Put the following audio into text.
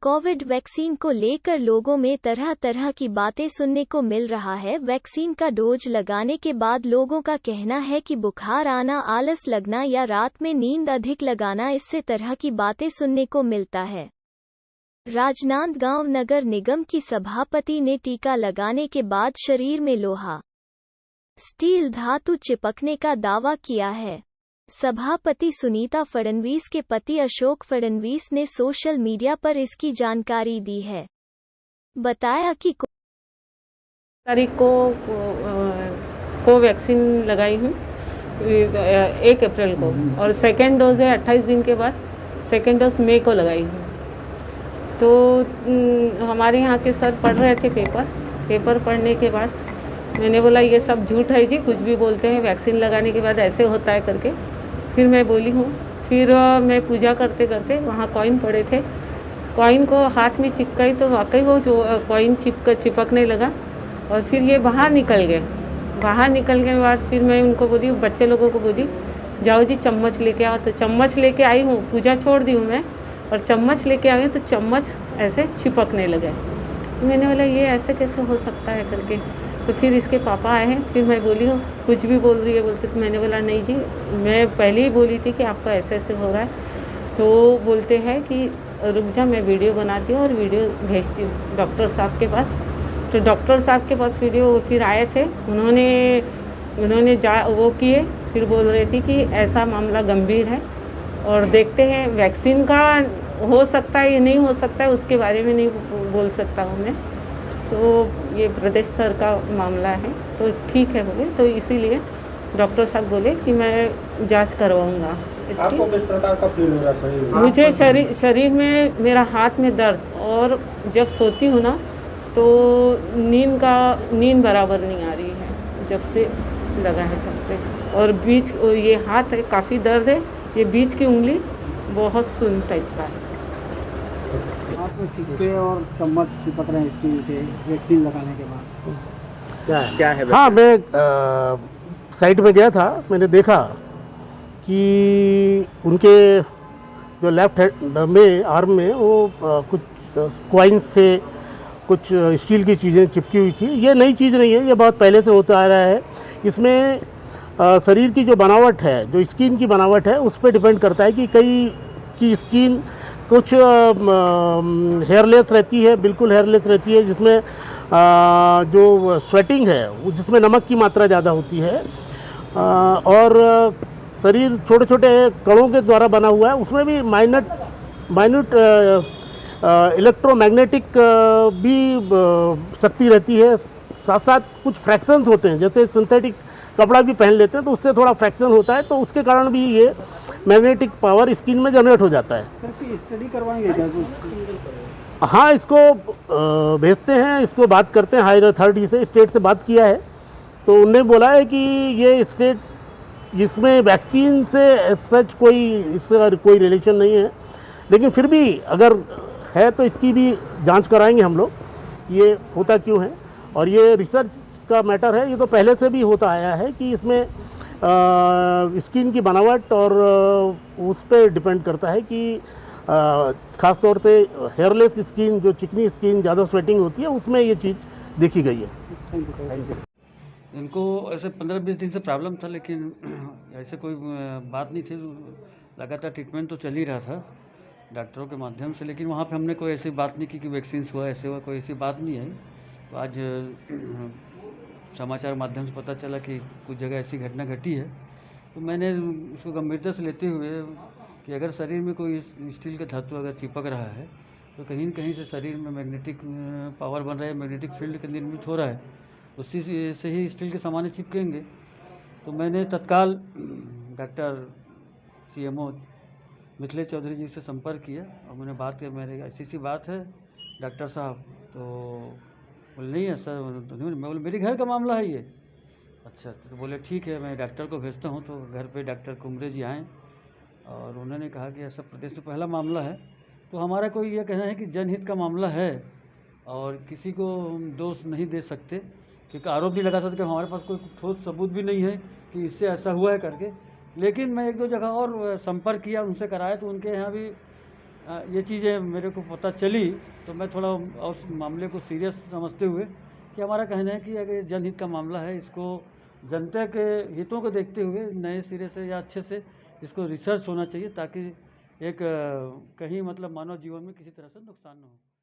Covid vaccine को लेकर लोगों में तरह तरह की बातें सुनने को मिल रहा है। वैक्सीन का डोज लगाने के बाद लोगों का कहना है कि बुखार आना, आलस लगना या रात में नींद अधिक लगाना, इससे तरह की बातें सुनने को मिलता है। राजनांदगांव नगर निगम की सभापति ने टीका लगाने के बाद शरीर में लोहा, स्टील धातु चिपकने का दावा किया है। सभापति सुनीता फडणवीस के पति अशोक फडणवीस ने सोशल मीडिया पर इसकी जानकारी दी है। बताया कि तारीख को वैक्सीन लगाई हूँ 1 अप्रैल को, और सेकेंड डोज है 28 दिन के बाद। सेकेंड डोज मई को लगाई हूँ। तो हमारे यहाँ के सर पढ़ रहे थे पेपर पढ़ने के बाद मैंने बोला ये सब झूठ है जी, कुछ भी बोलते हैं, वैक्सीन लगाने के बाद ऐसे होता है करके। फिर मैं बोली हूँ। फिर मैं पूजा करते करते वहाँ कॉइन पड़े थे, कॉइन को हाथ में चिपकाई तो वाकई वो जो कॉइन चिपकने लगा, और फिर ये बाहर निकल गए। बाहर निकलने के बाद फिर मैं उनको बोली, बच्चे लोगों को बोली जाओ जी चम्मच लेके आओ। तो चम्मच लेके आई हूँ, पूजा छोड़ दी हूँ मैं, और चम्मच लेके आई तो चम्मच ऐसे चिपकने लगे। तो मैंने बोला ये ऐसे कैसे हो सकता है करके। तो फिर इसके पापा आए हैं। फिर मैं बोली हूँ कुछ भी बोल रही है बोलते। तो मैंने बोला नहीं जी, मैं पहले ही बोली थी कि आपका ऐसे ऐसे हो रहा है। तो बोलते हैं कि रुक जा, मैं वीडियो बनाती हूँ और वीडियो भेजती हूँ डॉक्टर साहब के पास। तो डॉक्टर साहब के पास वीडियो फिर आए थे, उन्होंने वो किए। फिर बोल रही थी कि ऐसा मामला गंभीर है और देखते हैं वैक्सीन का हो सकता है या नहीं हो सकता है, उसके बारे में नहीं बोल सकता हूँ मैं। तो ये प्रदेश स्तर का मामला है, तो ठीक है बोले। तो इसीलिए डॉक्टर साहब बोले कि मैं जांच करवाऊंगा इसकी। आपको किस प्रकार का फील हो रहा है? मुझे शरीर में, मेरा हाथ में दर्द, और जब सोती हूँ ना तो नींद बराबर नहीं आ रही है जब से लगा है तब से। और ये हाथ है काफ़ी दर्द है, ये बीच की उंगली बहुत सुन टाइप का है। आपको सिक्के और चम्मच चिपक रहे हैं स्टील के वैक्सीन लगाने के बाद, क्या है? हाँ, मैं साइट में गया था, मैंने देखा कि उनके जो लेफ्ट हैंड में आर्म में वो कुछ क्वाइन से कुछ स्टील की चीज़ें चिपकी हुई थी। ये नई चीज़ नहीं है, ये बहुत पहले से होता आ रहा है। इसमें शरीर की जो बनावट है, जो स्किन की बनावट है, उस पर डिपेंड करता है कि कई की स्किन कुछ हेयरलेस रहती है, बिल्कुल हेयरलेस रहती है, जिसमें जो स्वेटिंग है जिसमें नमक की मात्रा ज़्यादा होती है, और शरीर छोटे छोटे कणों के द्वारा बना हुआ है, उसमें भी माइन्यूट इलेक्ट्रोमैग्नेटिक भी शक्ति रहती है। साथ साथ कुछ फ्रैक्शंस होते हैं, जैसे सिंथेटिक कपड़ा भी पहन लेते हैं तो उससे थोड़ा फ्रैक्शन होता है, तो उसके कारण भी ये मैग्नेटिक पावर स्किन में जनरेट हो जाता है। सर की स्टडी करवाएंगे क्या? हाँ, इसको भेजते हैं, इसको बात करते हैं हायर अथॉरिटी से, स्टेट से बात किया है। तो उन्होंने बोला है कि ये स्टेट, इसमें वैक्सीन से सच इससे कोई रिलेशन नहीं है, लेकिन फिर भी अगर है तो इसकी भी जांच कराएंगे हम लोग, ये होता क्यों है। और ये रिसर्च का मैटर है, ये तो पहले से भी होता आया है कि इसमें स्किन की बनावट और उस पर डिपेंड करता है कि ख़ास तौर से हेयरलेस स्किन, जो चिकनी स्किन, ज़्यादा स्वेटिंग होती है, उसमें ये चीज़ देखी गई है। इनको ऐसे 15-20 दिन से प्रॉब्लम था, लेकिन ऐसे कोई बात नहीं थी। लगातार ट्रीटमेंट तो चल ही रहा था डॉक्टरों के माध्यम से, लेकिन वहाँ पे हमने कोई ऐसी बात नहीं की कि वैक्सीन हुआ, ऐसे हुआ, कोई ऐसी बात नहीं है। तो आज समाचार माध्यम से पता चला कि कुछ जगह ऐसी घटना घटी है, तो मैंने उसको गंभीरता से लेते हुए कि अगर शरीर में कोई स्टील का धातु अगर चिपक रहा है तो कहीं न कहीं से शरीर में मैग्नेटिक पावर बन रहा है, मैग्नेटिक फील्ड के निर्मित हो रहा है, उसी से ही स्टील के सामान चिपकेंगे। तो मैंने तत्काल डॉक्टर CMO मिथिलेश चौधरी जी से संपर्क किया और मैंने बात की, मेरे ऐसी बात है डॉक्टर साहब। तो बोले नहीं है सर, मैं बोले मेरे घर का मामला है ये। अच्छा, तो बोले ठीक है, मैं डॉक्टर को भेजता हूँ। तो घर पे डॉक्टर कुमरे जी आए और उन्होंने कहा कि ऐसा प्रदेश में पहला मामला है। तो हमारा कोई ये कहना है कि जनहित का मामला है और किसी को हम दोष नहीं दे सकते, क्योंकि आरोप भी लगा सकते, हमारे पास कोई ठोस सबूत भी नहीं है कि इससे ऐसा हुआ है करके। लेकिन मैं 1-2 जगह और संपर्क किया, उनसे कराया, तो उनके यहाँ भी ये चीज़ें मेरे को पता चली तो मैं थोड़ा और उस मामले को सीरियस समझते हुए कि हमारा कहना है कि अगर ये जनहित का मामला है, इसको जनता के हितों को देखते हुए नए सिरे से या अच्छे से इसको रिसर्च होना चाहिए, ताकि एक कहीं मतलब मानव जीवन में किसी तरह से नुकसान न हो।